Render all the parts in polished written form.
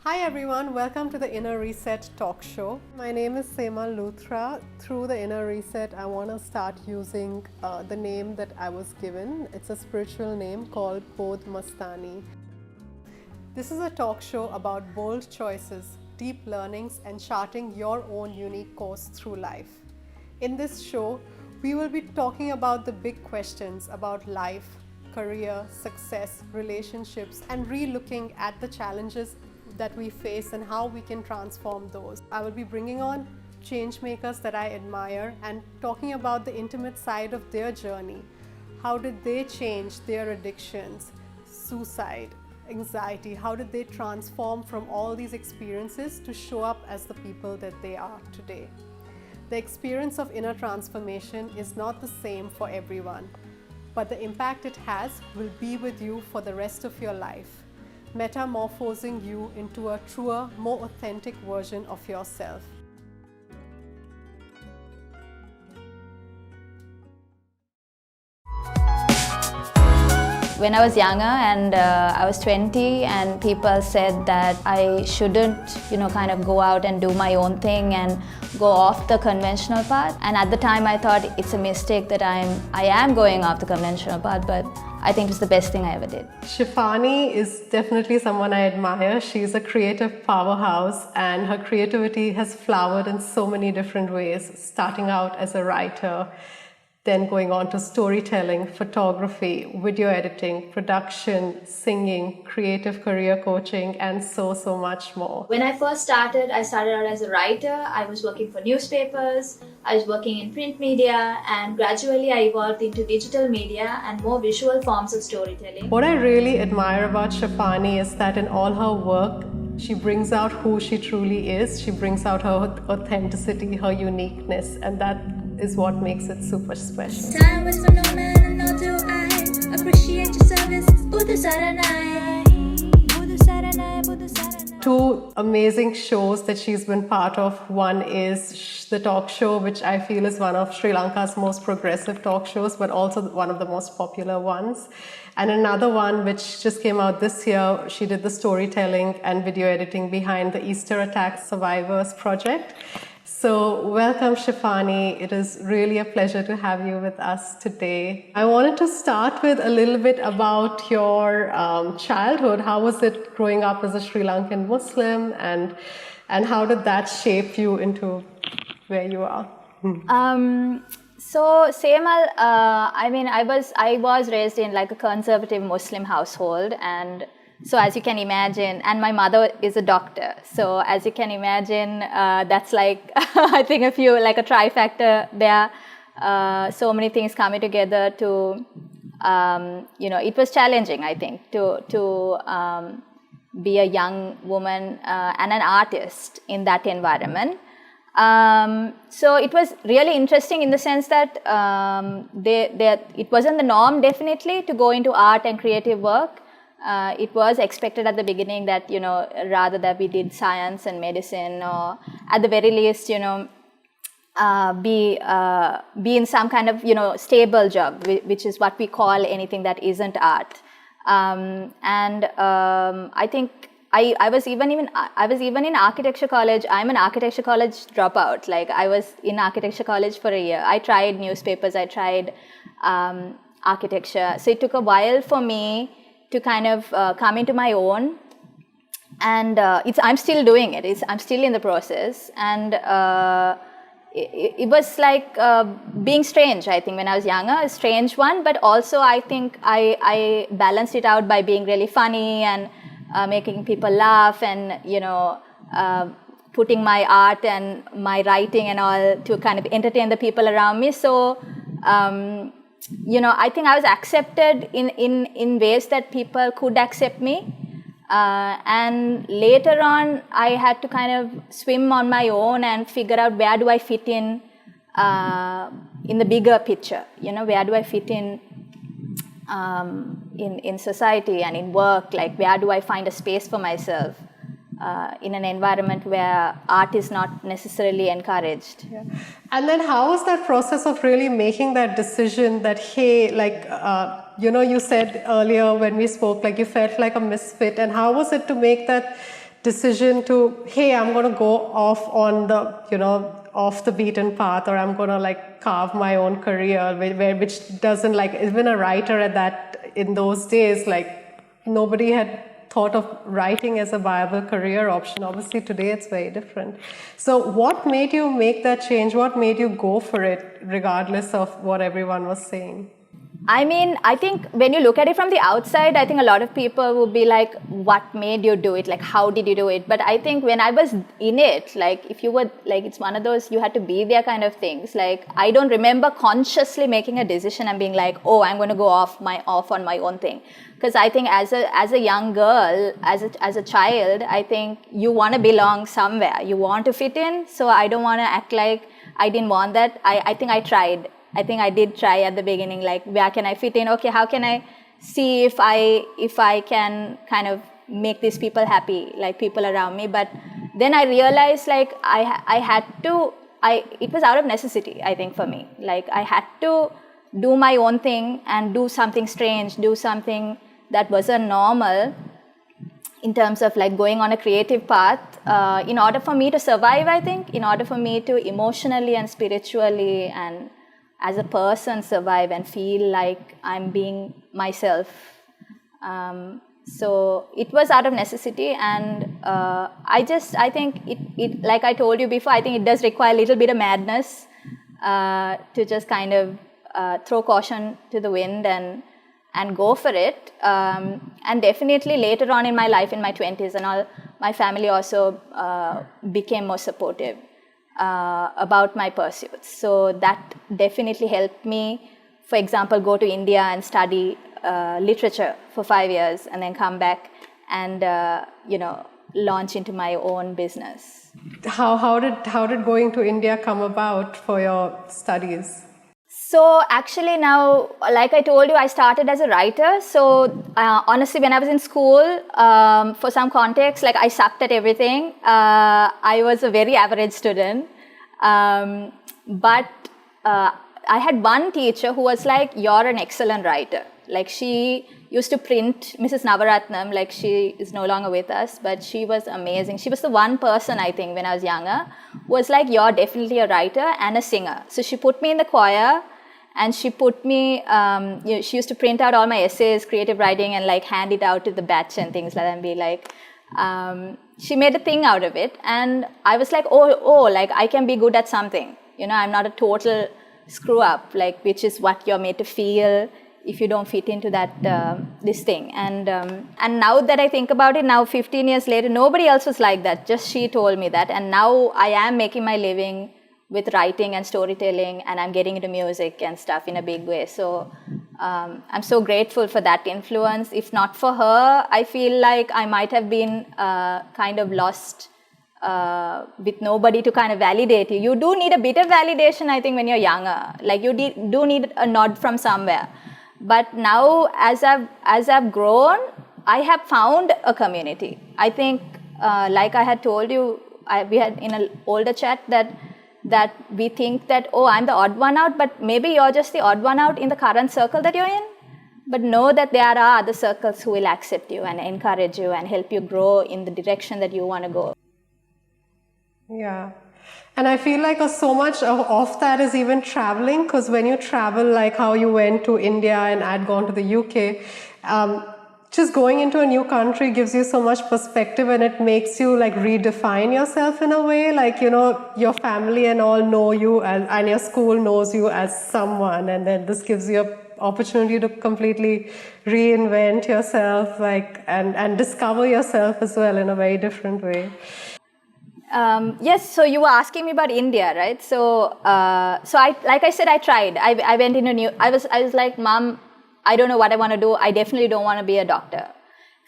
Hi everyone, welcome to the Inner Reset talk show. My name is Semal Luthra. Through the Inner Reset, I want to start using the name that I was given. It's a spiritual name called Bodh Mastani. This is a talk show about bold choices, deep learnings, and charting your own unique course through life. In this show, we will be talking about the big questions about life, career, success, relationships, and re-looking at the challenges that we face and how we can transform those. I will be bringing on change makers that I admire and talking about the intimate side of their journey. How did they change their addictions, suicide, anxiety? How did they transform from all these experiences to show up as the people that they are today? The experience of inner transformation is not the same for everyone, but the impact it has will be with you for the rest of your life, metamorphosing you into a truer, more authentic version of yourself. When I was younger and I was 20 and people said that I shouldn't, kind of go out and do my own thing and go off the conventional path. And at the time I thought it's a mistake that I am going off the conventional path, but I think it's the best thing I ever did. Shifani is definitely someone I admire. She's a creative powerhouse and her creativity has flowered in so many different ways, starting out as a writer, then going on to storytelling, photography, video editing, production, singing, creative career coaching, and so much more. When I first started, I started out as a writer. I was working for newspapers, I was working in print media, and gradually I evolved into digital media and more visual forms of storytelling. What I really admire about Shifani is that in all her work, she brings out who she truly is. She brings out her authenticity, her uniqueness, and that is what makes it super special. Time was for no man and no do I appreciate your service. Bodh Saranai. Two amazing shows that she's been part of. One is the talk show, which I feel is one of Sri Lanka's most progressive talk shows, but also one of the most popular ones. And another one which just came out this year, she did the storytelling and video editing behind the Easter attack survivors project. So welcome Shifani, it is really a pleasure to have you with us today. I wanted to start with a little bit about your childhood. How was it growing up as a Sri Lankan Muslim and how did that shape you into where you are? So Semal, I was raised in like a conservative Muslim household, and so as you can imagine, and my mother is a doctor. So as you can imagine, that's like, I think a trifecta there. So many things coming together to, it was challenging, I think, to be a young woman and an artist in that environment. So it was really interesting in the sense that it wasn't the norm, definitely, to go into art and creative work. It was expected at the beginning that, rather that we did science and medicine, or at the very least, be in some kind of, stable job, which is what we call anything that isn't art. I think I was even in architecture college. I'm an architecture college dropout. Like, I was in architecture college for a year. I tried newspapers, I tried architecture. So it took a while for me to kind of come into my own, and I'm still doing it. I'm still in the process, and it was like being strange. I think when I was younger, a strange one, but also I think I balanced it out by being really funny and making people laugh, and putting my art and my writing and all to kind of entertain the people around me. So. I think I was accepted in ways that people could accept me. And later on, I had to kind of swim on my own and figure out where do I fit in the bigger picture. Where do I fit in society and in work? Like, where do I find a space for myself in an environment where art is not necessarily encouraged. Yeah. And then how was that process of really making that decision that, hey, you said earlier when we spoke, like you felt like a misfit, and how was it to make that decision to, hey, I'm going to go off on the, off the beaten path, or I'm going to like carve my own career, which doesn't, like, even a writer in those days, like nobody had thought of writing as a viable career option. Obviously today it's very different. So what made you make that change? What made you go for it regardless of what everyone was saying? I mean, I think when you look at it from the outside, I think a lot of people will be like, what made you do it? Like, how did you do it? But I think when I was in it, like, if you were, like, it's one of those, you had to be there kind of things. Like, I don't remember consciously making a decision and being like, oh, I'm going to go off on my own thing. Because I think as a young girl, as a child, I think you want to belong somewhere. You want to fit in. So I don't want to act like I didn't want that. I think I tried. I think I did try at the beginning, like, where can I fit in? Okay, how can I see if I can kind of make these people happy, like people around me? But then I realized, like, it was out of necessity, I think, for me. Like, I had to do my own thing and do something strange, do something that wasn't normal in terms of, like, going on a creative path in order for me to survive, I think, in order for me to emotionally and spiritually and as a person survive and feel like I'm being myself. So it was out of necessity, and I think it, like I told you before, I think it does require a little bit of madness to just kind of throw caution to the wind and go for it. And definitely later on in my life, in my 20s and all, my family also became more supportive about my pursuits. So that definitely helped me, for example, go to India and study literature for 5 years and then come back and, launch into my own business. How did going to India come about for your studies? So actually now, like I told you, I started as a writer. So honestly, when I was in school, for some context, like, I sucked at everything. I was a very average student. But I had one teacher who was like, you're an excellent writer. Like, she used to print, Mrs. Navaratnam, like, she is no longer with us, but she was amazing. She was the one person, I think, when I was younger, who was like, you're definitely a writer and a singer. So she put me in the choir, and she put me, she used to print out all my essays, creative writing, and like hand it out to the batch and things like that, and be like, she made a thing out of it. And I was like, oh, like, I can be good at something. I'm not a total screw up, like, which is what you're made to feel if you don't fit into that, this thing. And now that I think about it, now 15 years later, nobody else was like that. Just she told me that. And now I am making my living with writing and storytelling, and I'm getting into music and stuff in a big way. So I'm so grateful for that influence. If not for her, I feel like I might have been kind of lost with nobody to kind of validate you. You do need a bit of validation, I think, when you're younger. Like, you do need a nod from somewhere. But now, as I've grown, I have found a community. I think, like I had told you, we had in an older chat that we think that, oh, I'm the odd one out, but maybe you're just the odd one out in the current circle that you're in. But know that there are other circles who will accept you and encourage you and help you grow in the direction that you want to go. Yeah. And I feel like so much of that is even traveling, because when you travel, like how you went to India and I'd gone to the UK, just going into a new country gives you so much perspective, and it makes you like redefine yourself in a way. Like, your family and all know you and your school knows you as someone, and then this gives you an opportunity to completely reinvent yourself, like, and discover yourself as well in a very different way. Yes, so you were asking me about India, right? So like I said, I tried. I went into I was like, Mom, I don't know what I want to do. I definitely don't want to be a doctor.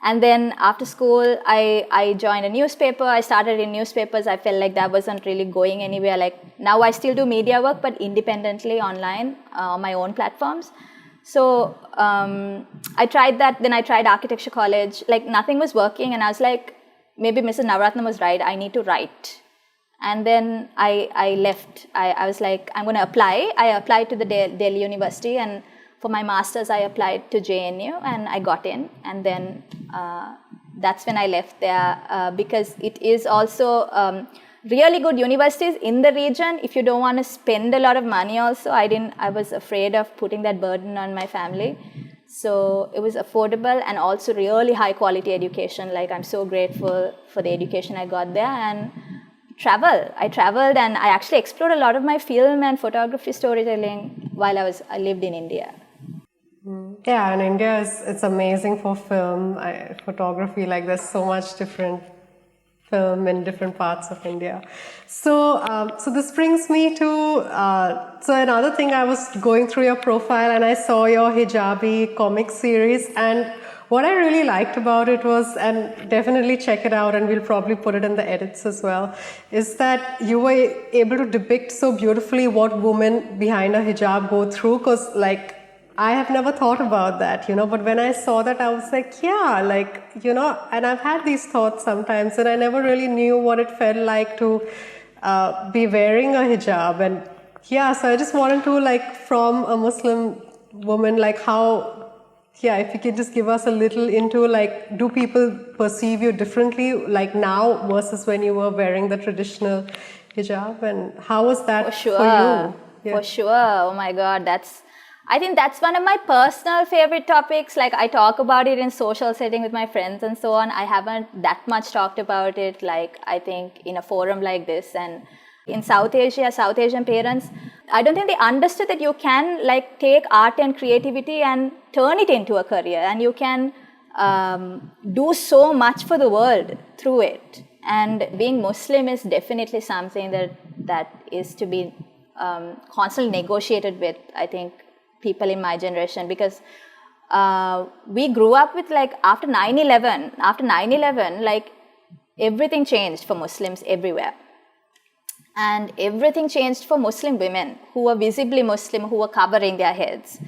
And then after school, I joined a newspaper. I started in newspapers. I felt like that wasn't really going anywhere. Like, now I still do media work, but independently online on my own platforms. So I tried that. Then I tried architecture college. Like, nothing was working, and I was like, maybe Mrs. Navaratnam was right. I need to write. And then I left. I was like, I'm going to apply. I applied to the Delhi University, and for my master's, I applied to JNU, and I got in. And then that's when I left there because it is also really good universities in the region. If you don't want to spend a lot of money also, I was afraid of putting that burden on my family. So it was affordable and also really high quality education. Like I'm so grateful for the education I got there. And I traveled and I actually explored a lot of my film and photography storytelling while I lived in India. Yeah, and India it's amazing for film, photography. Like there's so much different film in different parts of India. So this brings me to so another thing. I was going through your profile and I saw your hijabi comic series, and what I really liked about it was, and definitely check it out, and we'll probably put it in the edits as well, is that you were able to depict so beautifully what women behind a hijab go through. Because like I have never thought about that, but when I saw that, I was like, yeah, like, and I've had these thoughts sometimes, and I never really knew what it felt like to be wearing a hijab. And yeah, so I just wanted to, like, from a Muslim woman, like if you could just give us a little into, like, do people perceive you differently, like now versus when you were wearing the traditional hijab? And how was that for you? Yeah. For sure. Oh my God, I think that's one of my personal favorite topics. Like I talk about it in social setting with my friends and so on. I haven't that much talked about it, like I think in a forum like this. And in South Asian parents, I don't think they understood that you can like take art and creativity and turn it into a career, and you can do so much for the world through it. And being Muslim is definitely something that is to be constantly negotiated with, I think, people in my generation, because we grew up with, like, after 9/11, like everything changed for Muslims everywhere. And everything changed for Muslim women who were visibly Muslim, who were covering their heads.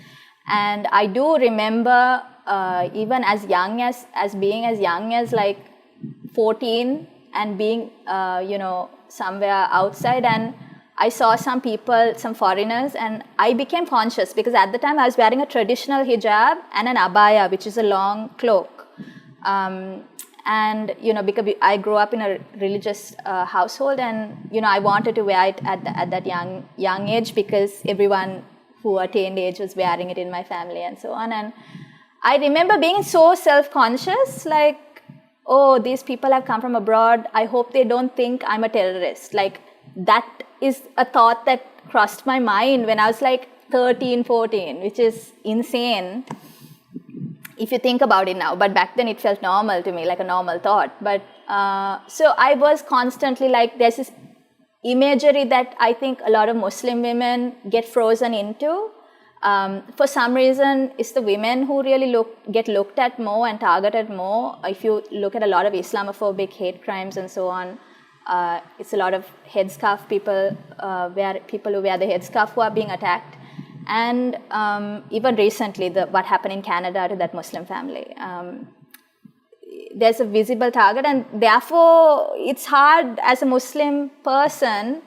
And I do remember even as being as young as like 14 and being, somewhere outside, and I saw some people, some foreigners, and I became conscious because at the time I was wearing a traditional hijab and an abaya, which is a long cloak. And, because I grew up in a religious household, and, I wanted to wear it at that young age because everyone who attained age was wearing it in my family and so on. And I remember being so self-conscious, like, oh, these people have come from abroad. I hope they don't think I'm a terrorist. Like, that is a thought that crossed my mind when I was like 13, 14, which is insane if you think about it now. But back then it felt normal to me, like a normal thought. But so I was constantly like, there's this imagery that I think a lot of Muslim women get frozen into. For some reason, it's the women who really get looked at more and targeted more. If you look at a lot of Islamophobic hate crimes and so on, it's a lot of headscarf people, people who wear the headscarf who are being attacked. And even recently, what happened in Canada to that Muslim family. There's a visible target, and therefore it's hard as a Muslim person,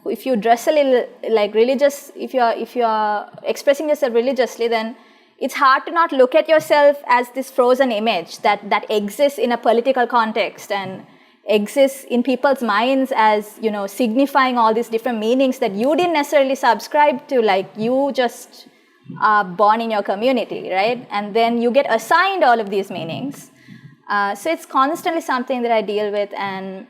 if you dress a little like religious, if you are expressing yourself religiously, then it's hard to not look at yourself as this frozen image that exists in a political context and exists in people's minds as, signifying all these different meanings that you didn't necessarily subscribe to, like you just are born in your community, right? And then you get assigned all of these meanings. So it's constantly something that I deal with. And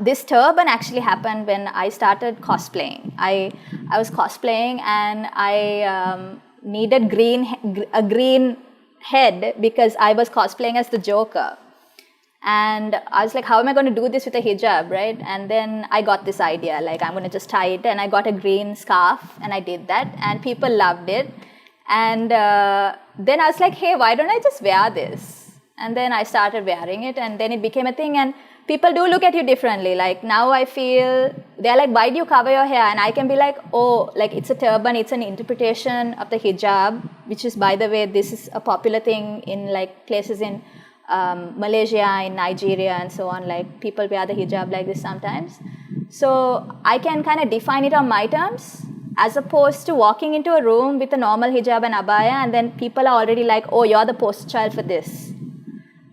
this turban actually happened when I started cosplaying. I was cosplaying and I needed a green head because I was cosplaying as the Joker. And I was like, how am I going to do this with a hijab, right? And then I got this idea, like I'm going to just tie it, and I got a green scarf and I did that and people loved it. And then I was like, hey, why don't I just wear this? And then I started wearing it, and then it became a thing, and people do look at you differently. Like now I feel, they're like, why do you cover your hair? And I can be like, oh, like it's a turban, it's an interpretation of the hijab, which is, by the way, this is a popular thing in like places in Malaysia, in Nigeria and so on. Like people wear the hijab like this sometimes. So I can kind of define it on my terms, as opposed to walking into a room with a normal hijab and abaya, and then people are already like, oh, you're the poster child for this.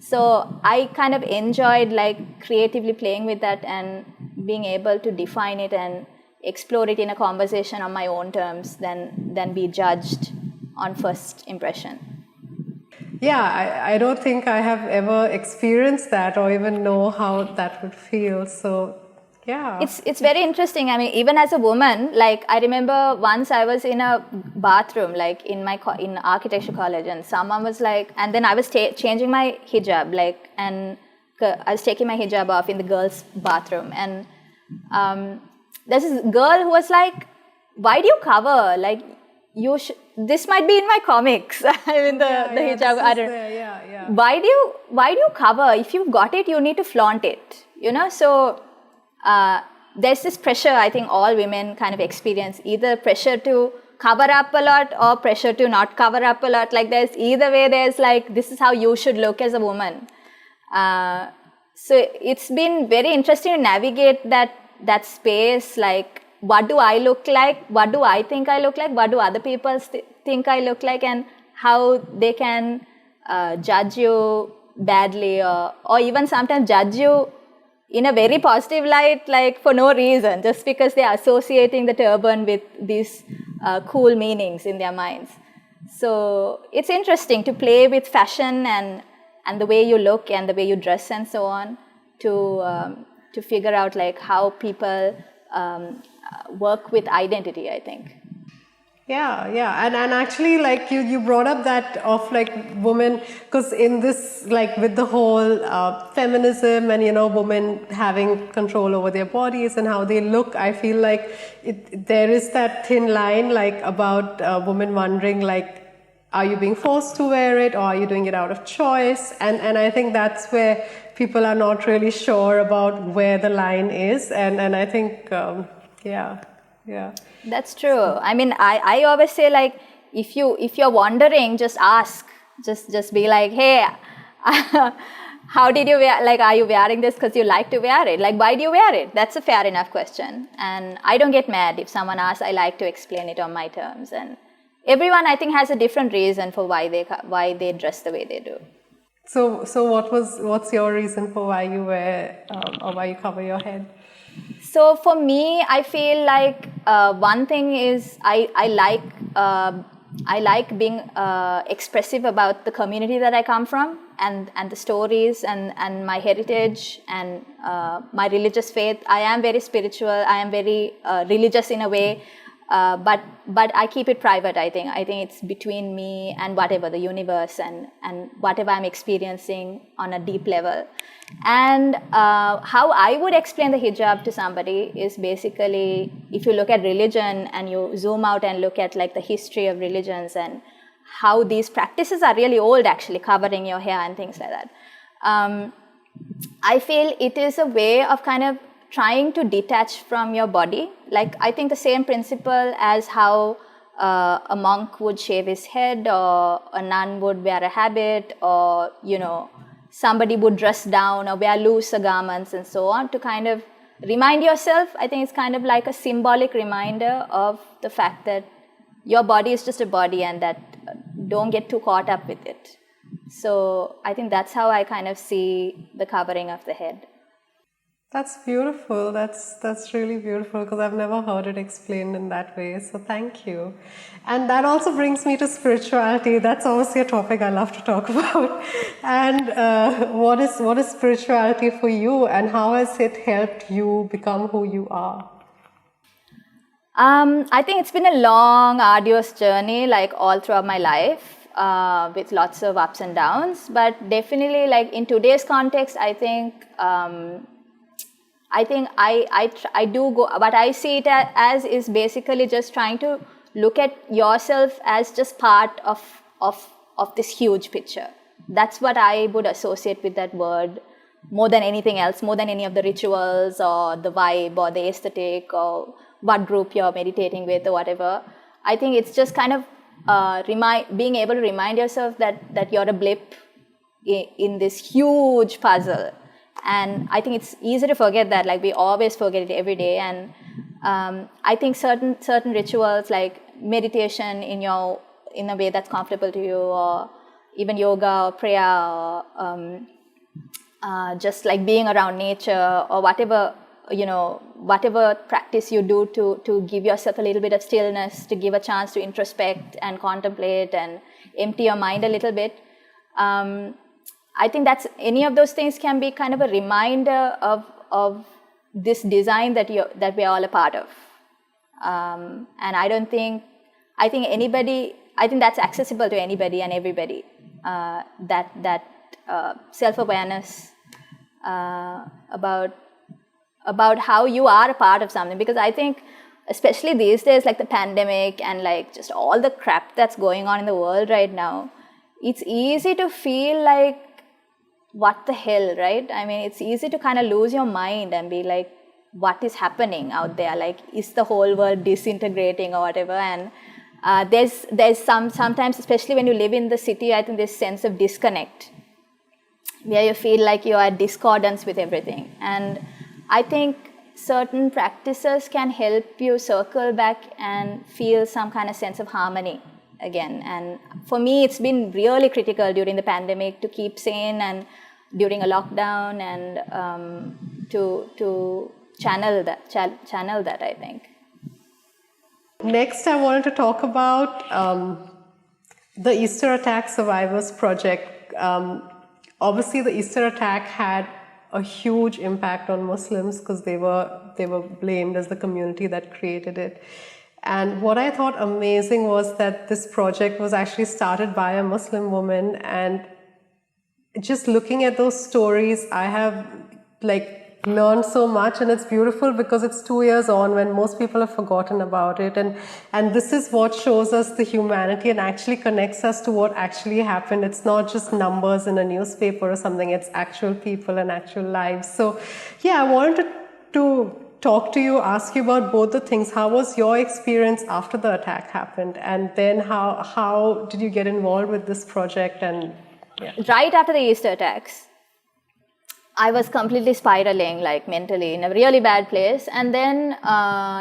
So I kind of enjoyed like creatively playing with that and being able to define it and explore it in a conversation on my own terms than be judged on first impression. Yeah, I don't think I have ever experienced that or even know how that would feel. So, yeah. It's very interesting. I mean, even as a woman, like I remember once I was in a bathroom, like in architecture college, and someone was like, and then I was changing my hijab, like, and I was taking my hijab off in the girls' bathroom, and there's this girl who was like, "Why do you cover? Like, this might be in my comics." I mean, the hijab. I don't. Why do you cover? If you've got it, you need to flaunt it. You know, so. There's this pressure I think all women kind of experience, either pressure to cover up a lot or pressure to not cover up a lot. Like there's either way, there's like, this is how you should look as a woman. So it's been very interesting to navigate that space. Like, what do I look like? What do I think I look like? What do other people think I look like? And how they can judge you badly or even sometimes judge you in a very positive light, like for no reason, just because they are associating the turban with these cool meanings in their minds. So it's interesting to play with fashion and the way you look and the way you dress and so on to figure out like how people work with identity, I think. Yeah, and actually, like you brought up that of like women, because in this, like with the whole feminism and women having control over their bodies and how they look, I feel like there is that thin line, like about women wondering, like, are you being forced to wear it or are you doing it out of choice? And I think that's where people are not really sure about where the line is, and I think yeah. That's true. I mean, I always say, like, if you're wondering, just ask. Just be like, hey, how did you wear? Like, are you wearing this because you like to wear it? Like, why do you wear it? That's a fair enough question. And I don't get mad if someone asks. I like to explain it on my terms. And everyone, I think, has a different reason for why they dress the way they do. So what's your reason for why you wear or why you cover your head? So for me, I feel like one thing is I like being expressive about the community that I come from and the stories and my heritage and my religious faith. I am very spiritual. I am very religious in a way, but I keep it private. I think it's between me and whatever the universe and whatever I'm experiencing on a deep level. And how I would explain the hijab to somebody is basically, if you look at religion and you zoom out and look at like the history of religions and how these practices are really old, actually, covering your hair and things like that. I feel it is a way of kind of trying to detach from your body. Like, I think the same principle as how a monk would shave his head, or a nun would wear a habit, or somebody would dress down or wear looser garments and so on, to kind of remind yourself. I think it's kind of like a symbolic reminder of the fact that your body is just a body and that don't get too caught up with it. So I think that's how I kind of see the covering of the head. That's beautiful. That's really beautiful, because I've never heard it explained in that way. So thank you. And that also brings me to spirituality. That's obviously a topic I love to talk about. And what is spirituality for you, and how has it helped you become who you are? I think it's been a long, arduous journey, like all throughout my life, with lots of ups and downs. But definitely, like in today's context, I think I do go, but I see it as is basically just trying to look at yourself as just part of this huge picture. That's what I would associate with that word more than anything else, more than any of the rituals or the vibe or the aesthetic or what group you're meditating with or whatever. I think it's just kind of being able to remind yourself that you're a blip in this huge puzzle. And I think it's easy to forget that, like we always forget it every day. And I think certain rituals like meditation in a way that's comfortable to you, or even yoga or prayer, or just like being around nature or whatever, whatever practice you do to give yourself a little bit of stillness, to give a chance to introspect and contemplate and empty your mind a little bit. I think that's any of those things can be kind of a reminder of this design that we're all a part of. And I think that's accessible to anybody and everybody. That self-awareness about how you are a part of something, because I think especially these days, like the pandemic and like just all the crap that's going on in the world right now, it's easy to feel like, what the hell, right? I mean, it's easy to kind of lose your mind and be like, what is happening out there? Like, is the whole world disintegrating or whatever? And there's sometimes, especially when you live in the city, I think this sense of disconnect where you feel like you are at discordance with everything. And I think certain practices can help you circle back and feel some kind of sense of harmony again. And for me, it's been really critical during the pandemic to keep sane and during a lockdown, and to channel that, I think. Next, I wanted to talk about the Easter Attack Survivors Project. Obviously, the Easter attack had a huge impact on Muslims because they were blamed as the community that created it. And what I thought amazing was that this project was actually started by a Muslim woman, and just looking at those stories, I have learned so much, and it's beautiful because it's 2 years on when most people have forgotten about it, and this is what shows us the humanity and actually connects us to what actually happened. It's not just numbers in a newspaper or something, it's actual people and actual lives. So yeah, I wanted to talk to you, ask you about both the things. How was your experience after the attack happened, and then how did you get involved with this project? And yeah. Right after the Easter attacks, I was completely spiraling, like mentally, in a really bad place. And then,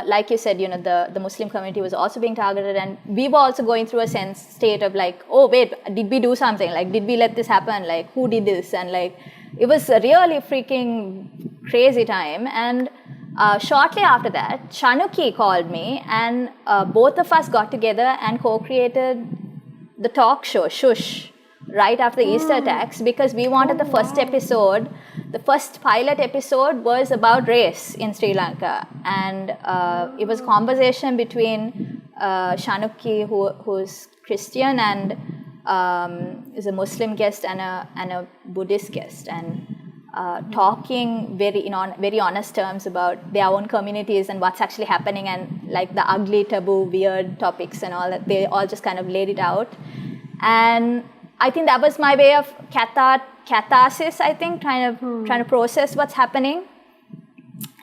like you said, the Muslim community was also being targeted, and we were also going through a state of like, oh wait, did we do something? Like, did we let this happen? Like, who did this? And like, it was a really freaking crazy time. And shortly after that, Shanuki called me, and both of us got together and co-created the talk show, Shush, right after the Easter attacks, because we wanted the first episode. The first pilot episode was about race in Sri Lanka, and it was a conversation between Shanuki, who's Christian and is a Muslim guest, and a Buddhist guest, and talking very honest terms about their own communities and what's actually happening, and like the ugly, taboo, weird topics and all that. They all just kind of laid it out, and I think that was my way of catharsis, I think, trying to process what's happening.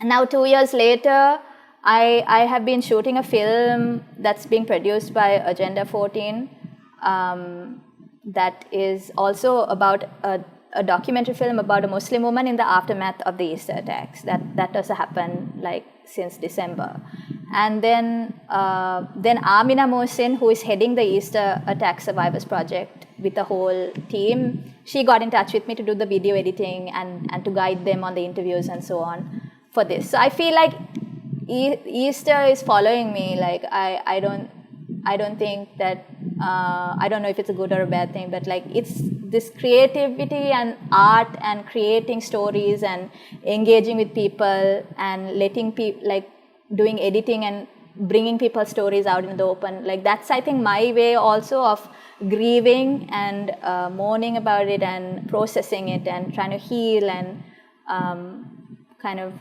And now 2 years later, I have been shooting a film that's being produced by Agenda 14 that is also about a documentary film about a Muslim woman in the aftermath of the Easter attacks. That also happened like since December. And then Amina Mohsin, who is heading the Easter Attack Survivors Project with the whole team, she got in touch with me to do the video editing and to guide them on the interviews and so on for this. So I feel like Easter is following me. Like I don't think that I don't know if it's a good or a bad thing, but like it's this creativity and art and creating stories and engaging with people and letting people, like doing editing and bringing people's stories out in the open. Like that's, I think, my way also of grieving and mourning about it and processing it and trying to heal and kind of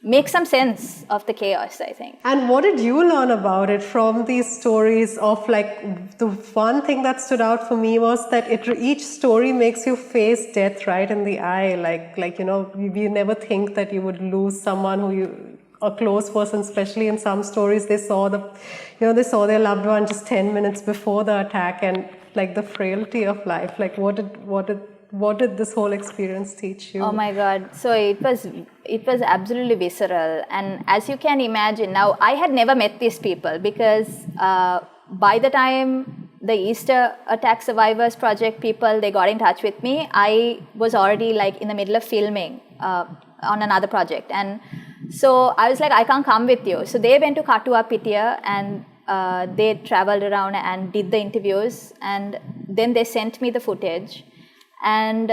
make some sense of the chaos, I think. And what did you learn about it from these stories? Of like, the one thing that stood out for me was that each story makes you face death right in the eye. Like you never think that you would lose someone a close person, especially in some stories. They saw their loved one just 10 minutes before the attack, and like the frailty of life. Like what did this whole experience teach you? Oh my God. So it was absolutely visceral. And as you can imagine, now I had never met these people because by the time the Easter attack survivors project people, they got in touch with me. I was already like in the middle of filming on another project. And so I was like, I can't come with you. So they went to Katua Pitya and they traveled around and did the interviews. And then they sent me the footage. And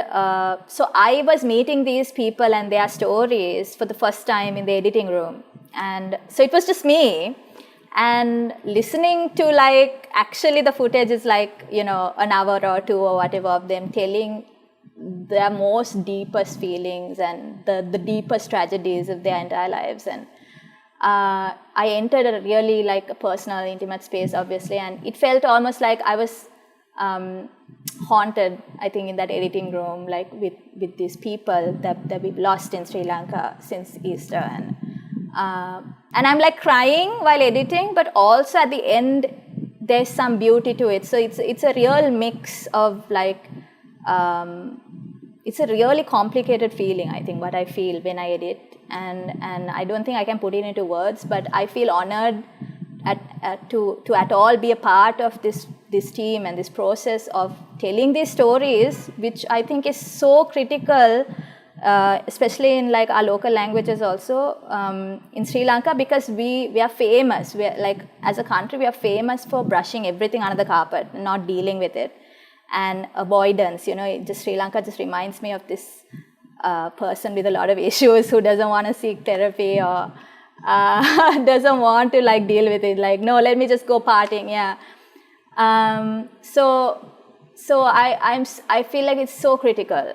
so I was meeting these people and their stories for the first time in the editing room. And so it was just me. And listening to like, actually the footage is like, you know, an hour or two or whatever of them telling their most deepest feelings and the deepest tragedies of their entire lives. And I entered a really like a personal, intimate space, obviously, and it felt almost like I was haunted, I think, in that editing room, like with these people that we've lost in Sri Lanka since Easter. And I'm like crying while editing, but also at the end, there's some beauty to it. So it's a real mix of like, it's a really complicated feeling, I think, what I feel when I edit. And I don't think I can put it into words, but I feel honored to at all be a part of this team and this process of telling these stories, which I think is so critical, especially in like our local languages also in Sri Lanka, because we are famous. We are, like, as a country, we are famous for brushing everything under the carpet, not dealing with it, and avoidance. You know, Sri Lanka just reminds me of this person with a lot of issues who doesn't want to seek therapy or doesn't want to like deal with it. Like, no, let me just go partying. Yeah. So I feel like it's so critical.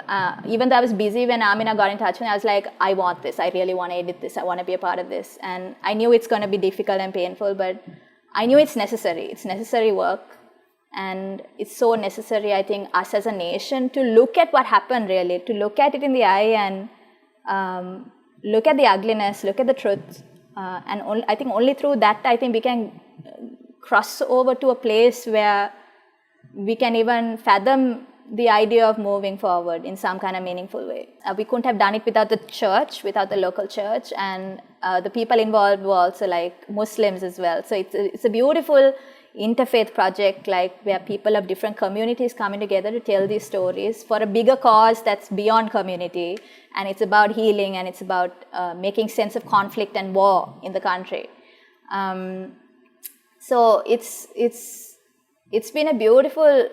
Even though I was busy when Amina got in touch with me, I was like, I want this. I really want to edit this. I want to be a part of this. And I knew it's going to be difficult and painful, but I knew it's necessary. It's necessary work. And it's so necessary, I think, us as a nation to look at what happened really, to look at it in the eye and look at the ugliness, look at the truth. And I think only through that, I think we can cross over to a place where we can even fathom the idea of moving forward in some kind of meaningful way. We couldn't have done it without the church, without the local church, and the people involved were also like Muslims as well. So it's a beautiful interfaith project, like where people of different communities coming together to tell these stories for a bigger cause that's beyond community, and it's about healing, and it's about making sense of conflict and war in the country. So it's been a beautiful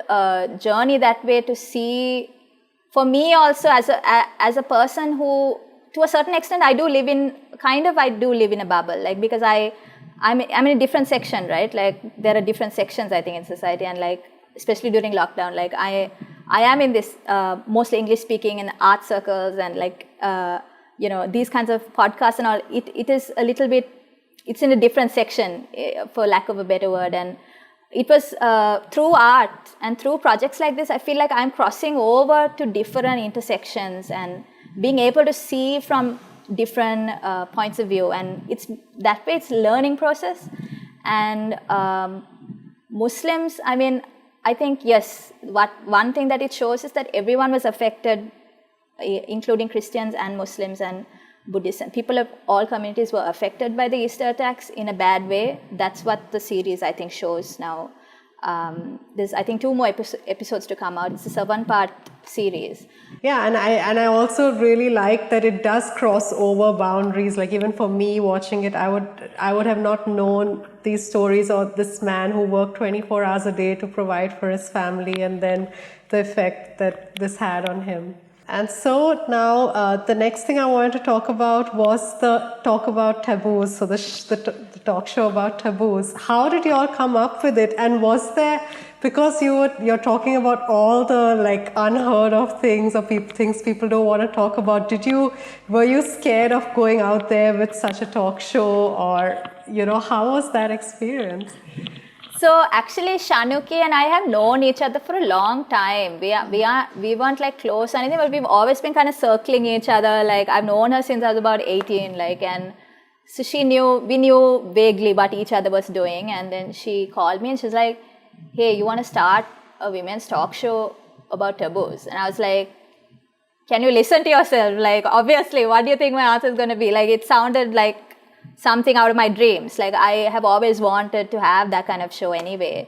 journey that way to see. For me also, as a person who, to a certain extent, I do live in a bubble, like, because I'm in a different section, right? Like, there are different sections, I think, in society, and like, especially during lockdown, like I am in this mostly English speaking in art circles and like you know, these kinds of podcasts and all. It is a little bit, it's in a different section, for lack of a better word. And it was through art and through projects like this, I feel like I'm crossing over to different intersections and being able to see from different points of view. And it's that way, it's a learning process. And Muslims, I mean, I think, yes, one thing that it shows is that everyone was affected, including Christians and Muslims and Buddhists, and people of all communities were affected by the Easter attacks in a bad way. That's what the series, I think, shows now. There's, I think, 2 more episodes to come out. It's a 7-part series. Yeah, and I also really like that it does cross over boundaries. Like, even for me watching it, I would have not known these stories, or this man who worked 24 hours a day to provide for his family, and then the effect that this had on him. And so now the next thing I wanted to talk about was the talk about taboos. So the talk show about taboos. How did you all come up with it? And was there, because you're talking about all the like unheard of things or things people don't want to talk about, were you scared of going out there with such a talk show, or how was that experience? So actually, Shanuki and I have known each other for a long time. We weren't like close or anything, but we've always been kind of circling each other. Like, I've known her since I was about 18. Like, and so we knew vaguely what each other was doing. And then she called me and she's like, "Hey, you want to start a women's talk show about taboos?" And I was like, "Can you listen to yourself? Like, obviously, what do you think my answer is going to be?" Like, it sounded like something out of my dreams. Like, I have always wanted to have that kind of show anyway.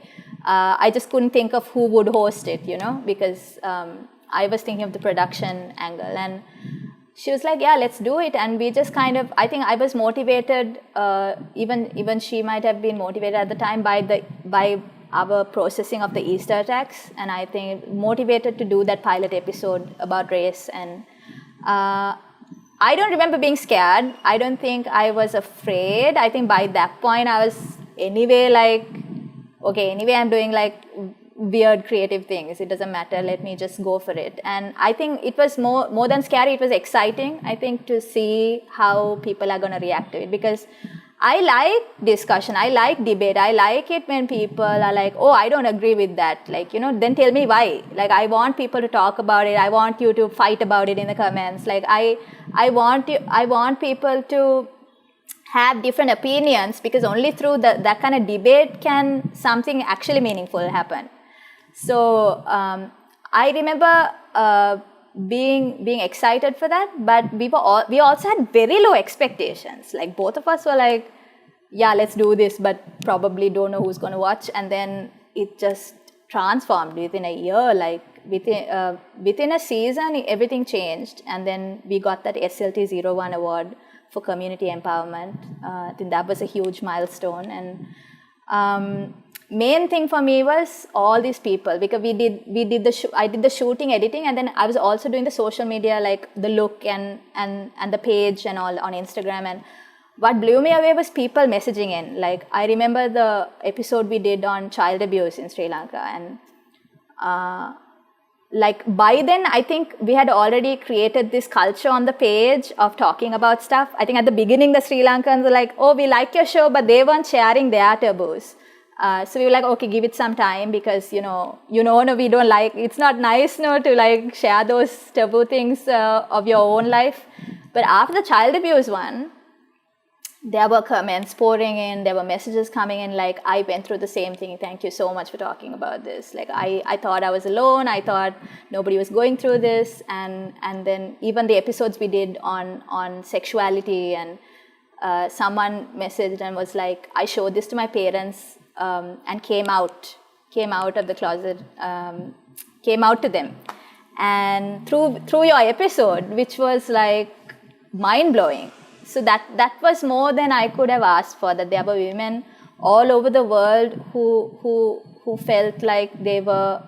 I just couldn't think of who would host it, because I was thinking of the production angle. And she was like, yeah, let's do it. And we just I think I was motivated, even she might have been motivated at the time by our processing of the Easter attacks. And I think motivated to do that pilot episode about race. And I don't remember being scared. I don't think I was afraid. I think by that point I was anyway anyway, I'm doing weird creative things. It doesn't matter. Let me just go for it. And I think it was more than scary. It was exciting, I think, to see how people are going to react to it, because I like discussion. I like debate. I like it when people are like, oh, I don't agree with that. Then tell me why. I want people to talk about it. I want you to fight about it in the comments. I want people to have different opinions, because only through that kind of debate can something actually meaningful happen. So I remember being excited for that, but we also had very low expectations. Both of us were yeah, let's do this, but probably don't know who's going to watch. And then it just transformed within a year. Within a season, everything changed. And then we got that SLT01 award for community empowerment. I think that was a huge milestone. And main thing for me was all these people, because I did the shooting, editing, and then I was also doing the social media, the look and the page and all on Instagram. And what blew me away was people messaging in. I remember the episode we did on child abuse in Sri Lanka, and by then I think we had already created this culture on the page of talking about stuff. I think at the beginning the Sri Lankans were like, oh, we like your show, but they weren't sharing their taboos. So we were like, okay, give it some time, because we don't like, it's not nice to share those taboo things of your own life. But after the child abuse one, there were comments pouring in, there were messages coming in, I went through the same thing, thank you so much for talking about this. I thought I was alone, I thought nobody was going through this. And then even the episodes we did on sexuality, and someone messaged and was like, I showed this to my parents, and came out of the closet, came out to them. And through your episode, which was mind-blowing. So that was more than I could have asked for, that there were women all over the world who felt like they were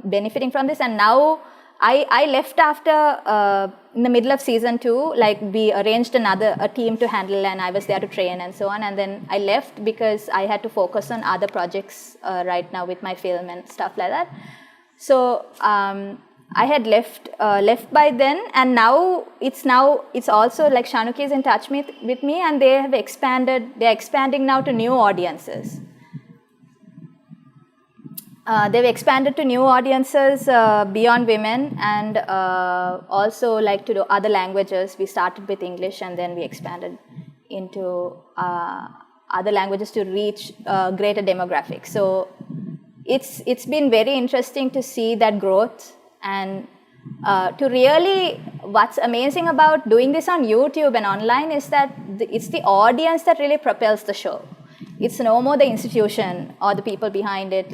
benefiting from this. And now I left after, in the middle of season 2, we arranged a team to handle, and I was there to train and so on. And then I left because I had to focus on other projects right now with my film and stuff like that. So I had left by then, and now it's also Shanuki is in touch with me, and they're expanding now to new audiences. They've expanded to new audiences beyond women, and also to do other languages. We started with English, and then we expanded into other languages to reach greater demographics. So it's been very interesting to see that growth. And to really, what's amazing about doing this on YouTube and online is that it's the audience that really propels the show. It's no more the institution or the people behind it.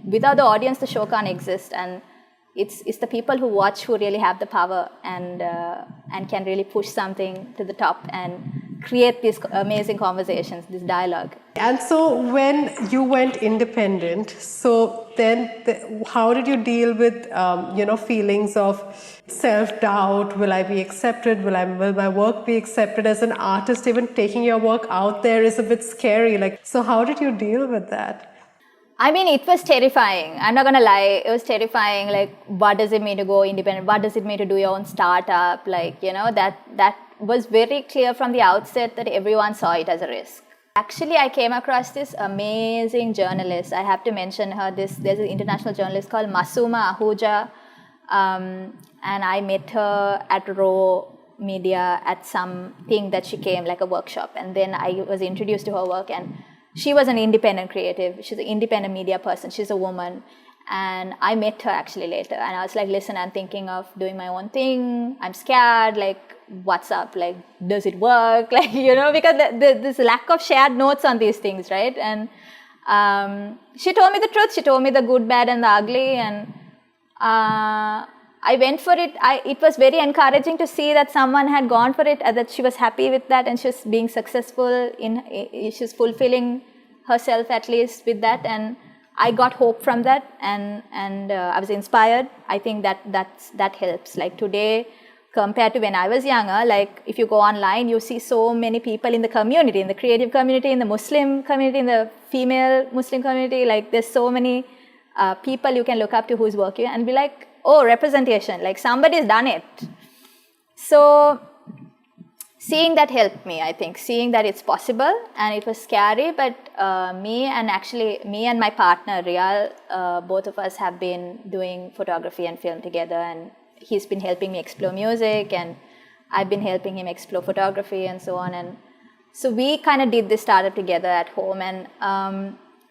Without the audience, the show can't exist. And it's the people who watch who really have the power and can really push something to the top and create these amazing conversations, this dialogue. And so when you went independent, so then how did you deal with feelings of self-doubt? Will I be accepted? Will my work be accepted? As an artist, even taking your work out there is a bit scary. So how did you deal with that? I mean, it was terrifying. I'm not going to lie. It was terrifying. What does it mean to go independent? What does it mean to do your own startup? That was very clear from the outset that everyone saw it as a risk. Actually, I came across this amazing journalist. I have to mention her. There's an international journalist called Masuma Ahuja. And I met her at Raw Media at something that she came, a workshop. And then I was introduced to her work, and she was an independent creative. She's an independent media person. She's a woman. And I met her actually later. And I was like, listen, I'm thinking of doing my own thing. I'm scared. What's up? Does it work? Because there's a lack of shared notes on these things, right? And She told me the truth. She told me the good, bad, and the ugly, and I went for it. It was very encouraging to see that someone had gone for it, that she was happy with that, and she was being successful she was fulfilling herself at least with that, and I got hope from that, and I was inspired. I think that helps. Like today, compared to when I was younger, like if you go online, you see so many people in the community, in the creative community, in the Muslim community, in the female Muslim community. Like there's so many people you can look up to who's working and be like, oh, representation, like somebody's done it. So seeing that helped me, I think, seeing that it's possible, and it was scary, but me and my partner, Riyal, both of us have been doing photography and film together, and he's been helping me explore music, and I've been helping him explore photography and so on. And so we kind of did this startup together at home, and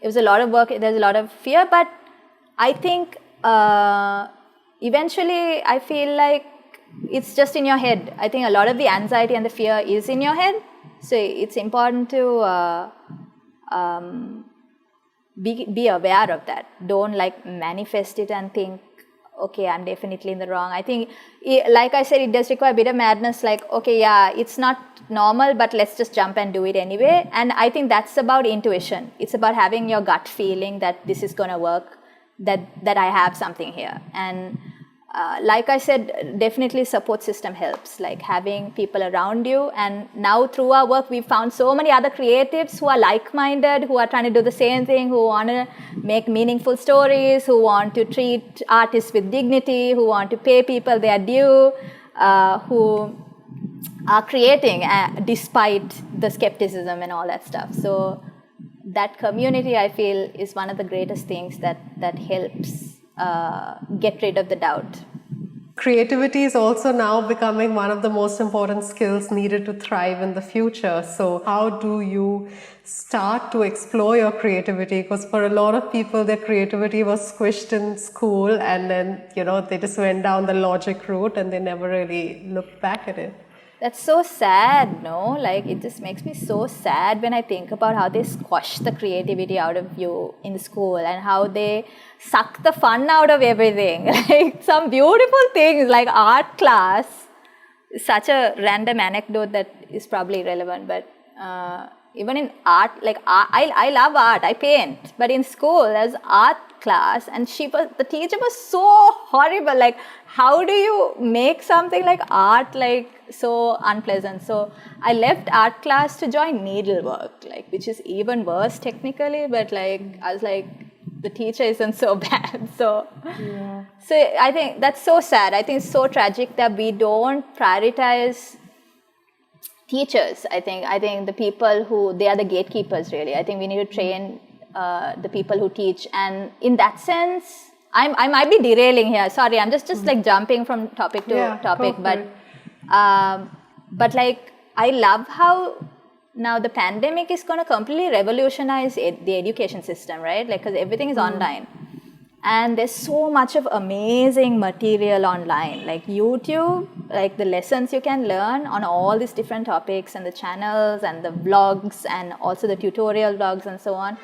it was a lot of work, there's a lot of fear, but I think eventually I feel like it's just in your head. I think a lot of the anxiety and the fear is in your head. So it's important to be aware of that. Don't like manifest it and think, okay, I'm definitely in the wrong. I think, like I said, it does require a bit of madness, like, okay, yeah, it's not normal, but let's just jump and do it anyway. And I think that's about intuition. It's about having your gut feeling that this is going to work, that I have something here. And like I said, definitely support system helps, like having people around you. And now through our work, we've found so many other creatives who are like-minded, who are trying to do the same thing, who want to make meaningful stories, who want to treat artists with dignity, who want to pay people their due, who are creating despite the skepticism and all that stuff. So that community, I feel, is one of the greatest things that helps get rid of the doubt. Creativity is also now becoming one of the most important skills needed to thrive in the future. So how do you start to explore your creativity? Because for a lot of people, their creativity was squished in school, and then, they just went down the logic route and they never really looked back at it. That's so sad, no? Like, it just makes me so sad when I think about how they squash the creativity out of you in school and how they suck the fun out of everything. Like, some beautiful things like art class. Such a random anecdote that is probably irrelevant, but even in art, like I love art, I paint, but in school there's art class, and the teacher was so horrible. Like, how do you make something like art like so unpleasant? So I left art class to join needlework, like, which is even worse technically, but like I was like, the teacher isn't so bad. So yeah. So I think that's so sad. I think it's so tragic that we don't prioritize teachers. I think the people they are the gatekeepers, really. I think we need to train the people who teach. And in that sense, I might be derailing here. Sorry, I'm just like jumping from topic to topic. But like, I love how now the pandemic is going to completely revolutionize the education system, right? Like, because everything is online. And there's so much of amazing material online, like YouTube, like the lessons you can learn on all these different topics, and the channels and the vlogs, and also the tutorial vlogs and so on.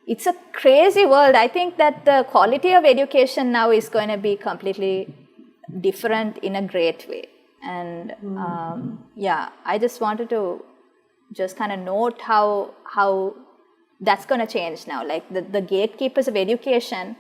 It's a crazy world. I think that the quality of education now is going to be completely different in a great way. And I just wanted to just kind of note how that's going to change now. Like the gatekeepers of education,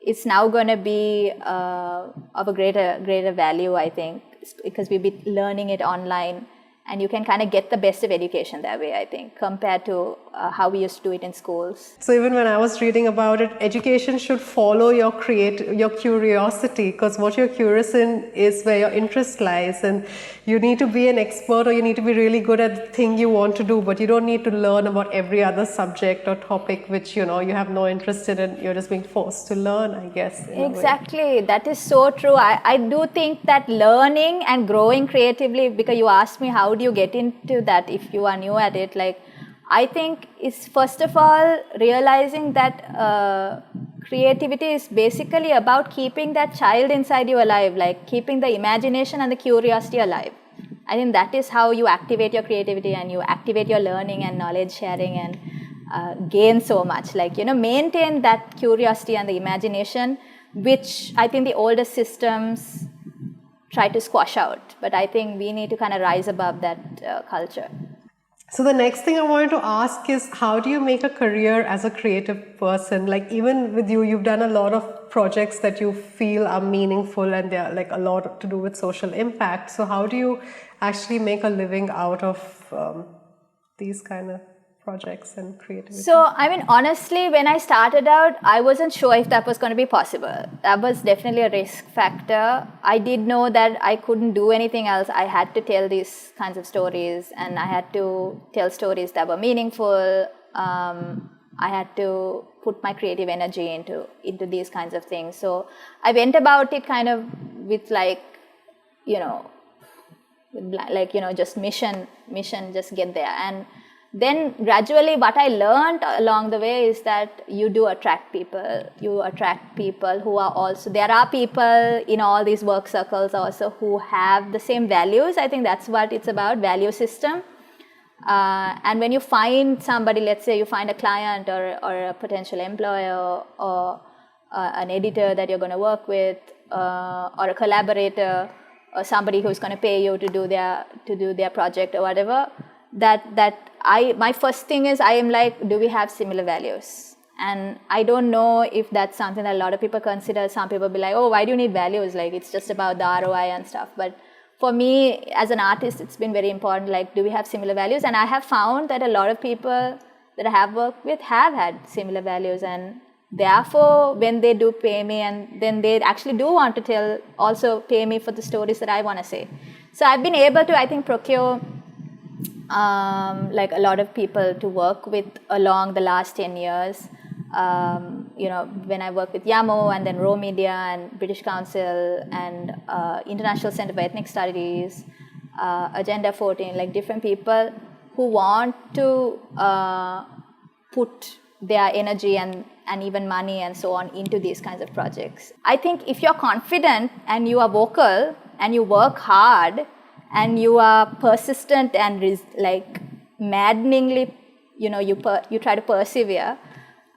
it's now going to be of a greater value, I think, because we'll be learning it online, and you can kind of get the best of education that way, I think, compared to how we used to do it in schools. So even when I was reading about it, education should follow your curiosity, because what you're curious in is where your interest lies, and you need to be an expert, or you need to be really good at the thing you want to do, but you don't need to learn about every other subject or topic which you have no interest in. You're just being forced to learn, I guess. Exactly, that is so true. I do think that learning and growing creatively, because you asked me how do you get into that if you are new at it, like, I think it's first of all realizing that creativity is basically about keeping that child inside you alive, like keeping the imagination and the curiosity alive. I think that is how you activate your creativity, and you activate your learning and knowledge sharing. And gain so much. Like, maintain that curiosity and the imagination, which I think the older systems try to squash out. But I think we need to kind of rise above that culture. So the next thing I wanted to ask is, how do you make a career as a creative person? Like, even with you, you've done a lot of projects that you feel are meaningful and they're like a lot to do with social impact. So how do you actually make a living out of these kind of projects and creativity? So, honestly, when I started out, I wasn't sure if that was going to be possible. That was definitely a risk factor. I did know that I couldn't do anything else. I had to tell these kinds of stories, and I had to tell stories that were meaningful. I had to put my creative energy into these kinds of things. So, I went about it kind of with just mission, just get there. And then gradually what I learned along the way is that you do attract people. You attract people who are also, there are people in all these work circles also who have the same values. I think that's what it's about, value system. And when you find somebody, let's say you find a client or a potential employer or an editor that you're going to work with or a collaborator or somebody who's going to pay you to do their project or whatever, my first thing is I am like, do we have similar values? And I don't know if that's something that a lot of people consider. Some people be like, oh, why do you need values? Like, it's just about the ROI and stuff. But for me, as an artist, it's been very important, like, do we have similar values? And I have found that a lot of people that I have worked with have had similar values. And therefore, when they do pay me, and then they actually do want to also pay me for the stories that I want to say. So I've been able to, I think, procure like a lot of people to work with along the last 10 years. When I work with YAMO and then Raw Media and British Council and International Center for Ethnic Studies, Agenda 14, like different people who want to put their energy and even money and so on into these kinds of projects. I think if you're confident and you are vocal and you work hard and you are persistent and like maddeningly, you try to persevere,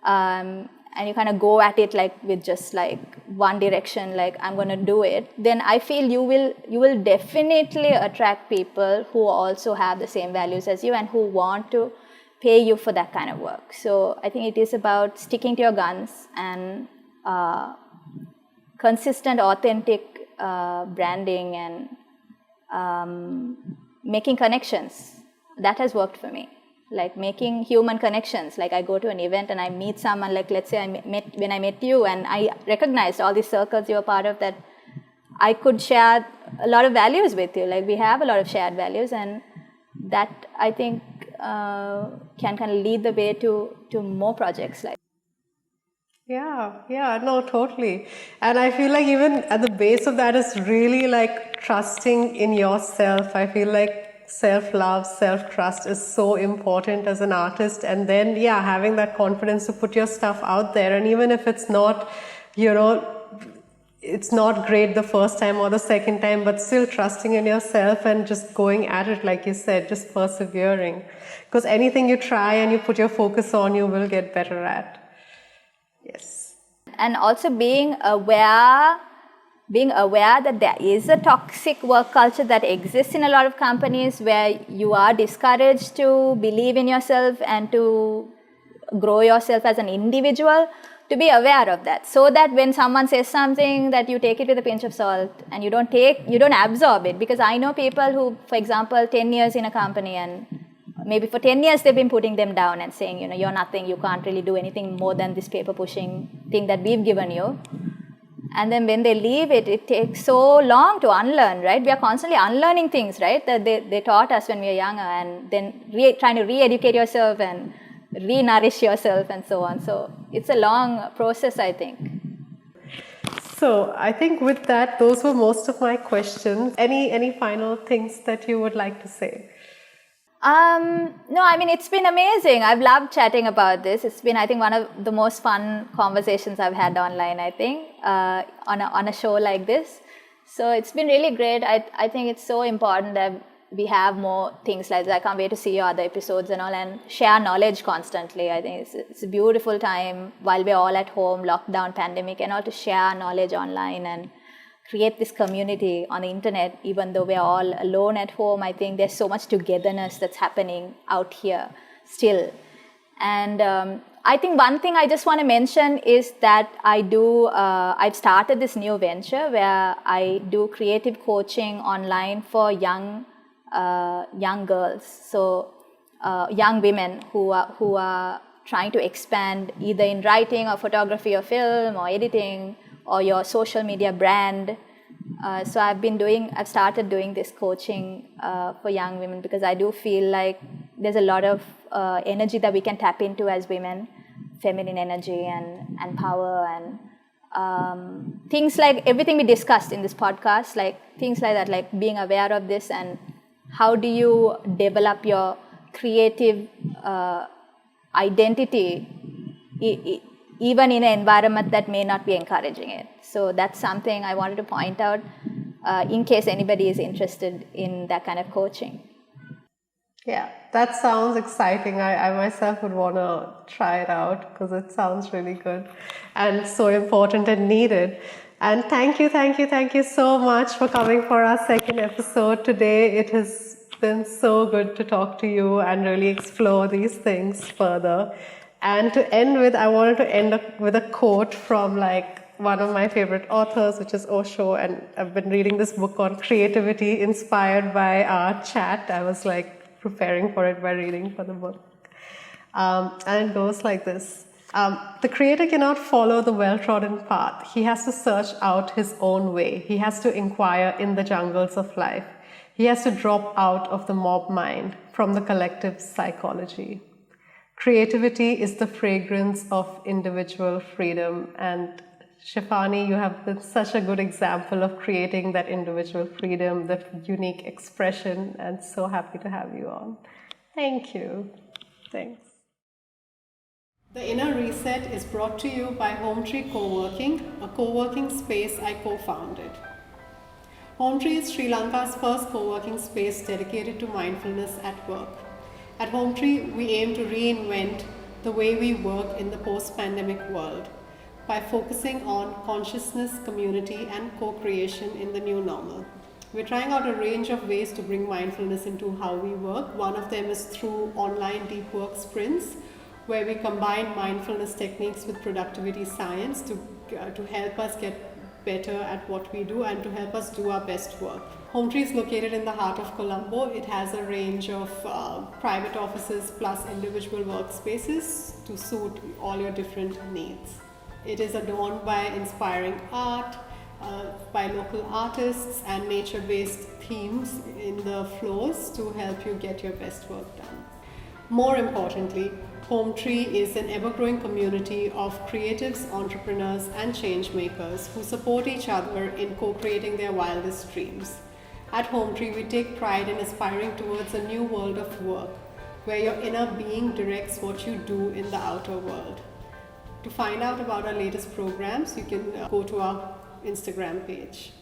and you kind of go at it like with just like one direction, like I'm going to do it, then I feel you will definitely attract people who also have the same values as you and who want to pay you for that kind of work. So I think it is about sticking to your guns and consistent, authentic branding and making connections. That has worked for me. Like making human connections. Like I go to an event and I meet someone, like let's say when I met you and I recognized all these circles you were part of, that I could share a lot of values with you. Like we have a lot of shared values, and that I think can kind of lead the way to more projects like. Yeah, no, totally. And I feel like even at the base of that is really like trusting in yourself. I feel like self-love, self-trust is so important as an artist. And then, having that confidence to put your stuff out there. And even if it's not, it's not great the first time or the second time, but still trusting in yourself and just going at it, like you said, just persevering. Because anything you try and you put your focus on, you will get better at. Yes. And also being aware that there is a toxic work culture that exists in a lot of companies where you are discouraged to believe in yourself and to grow yourself as an individual, to be aware of that, so that when someone says something, that you take it with a pinch of salt and you don't absorb it. Because I know people who, for example, 10 years in a company, and maybe for 10 years they've been putting them down and saying, you're nothing, you can't really do anything more than this paper pushing thing that we've given you. And then when they leave it takes so long to unlearn, right? We are constantly unlearning things, right? That they taught us when we were younger, and then trying to re-educate yourself and re-nourish yourself and so on. So it's a long process, I think. So I think with that, those were most of my questions. Any final things that you would like to say? No, I mean, it's been amazing. I've loved chatting about this. It's been, I think, one of the most fun conversations I've had online, I think, on a show like this. So it's been really great. I think it's so important that we have more things like that. I can't wait to see your other episodes and all, and share knowledge constantly. I think it's a beautiful time while we're all at home, lockdown, pandemic, and all, to share knowledge online and create this community on the internet. Even though we're all alone at home, I think there's so much togetherness that's happening out here still. And I think one thing I just want to mention is that I've started this new venture where I do creative coaching online for young girls, so young women who are trying to expand either in writing or photography or film or editing or your social media brand. So I've started doing this coaching for young women, because I do feel like there's a lot of energy that we can tap into as women, feminine energy and power, and things like everything we discussed in this podcast, like things like that, like being aware of this, and how do you develop your creative identity even in an environment that may not be encouraging it. So that's something I wanted to point out in case anybody is interested in that kind of coaching. Yeah, that sounds exciting. I myself would want to try it out because it sounds really good and so important and needed. And thank you so much for coming for our second episode today. It has been so good to talk to you and really explore these things further. And to end with, I wanted to end up with a quote from one of my favorite authors, which is Osho, and I've been reading this book on creativity inspired by our chat. I was preparing for it by reading for the book. And it goes like this. The creator cannot follow the well-trodden path. He has to search out his own way. He has to inquire in the jungles of life. He has to drop out of the mob mind from the collective psychology. Creativity is the fragrance of individual freedom. And Shifani, you have been such a good example of creating that individual freedom, the unique expression, and so happy to have you on. Thank you. Thanks. The Inner Reset is brought to you by HomeTree Coworking, a co-working space I co-founded. HomeTree is Sri Lanka's first co-working space dedicated to mindfulness at work. At HomeTree, we aim to reinvent the way we work in the post-pandemic world by focusing on consciousness, community, and co-creation in the new normal. We're trying out a range of ways to bring mindfulness into how we work. One of them is through online deep work sprints, where we combine mindfulness techniques with productivity science to help us get better at what we do and to help us do our best work. HomeTree is located in the heart of Colombo. It has a range of private offices plus individual workspaces to suit all your different needs. It is adorned by inspiring art, by local artists and nature-based themes in the floors to help you get your best work done. More importantly, HomeTree is an ever-growing community of creatives, entrepreneurs, and change makers who support each other in co-creating their wildest dreams. At HomeTree, we take pride in aspiring towards a new world of work, where your inner being directs what you do in the outer world. To find out about our latest programs, you can go to our Instagram page.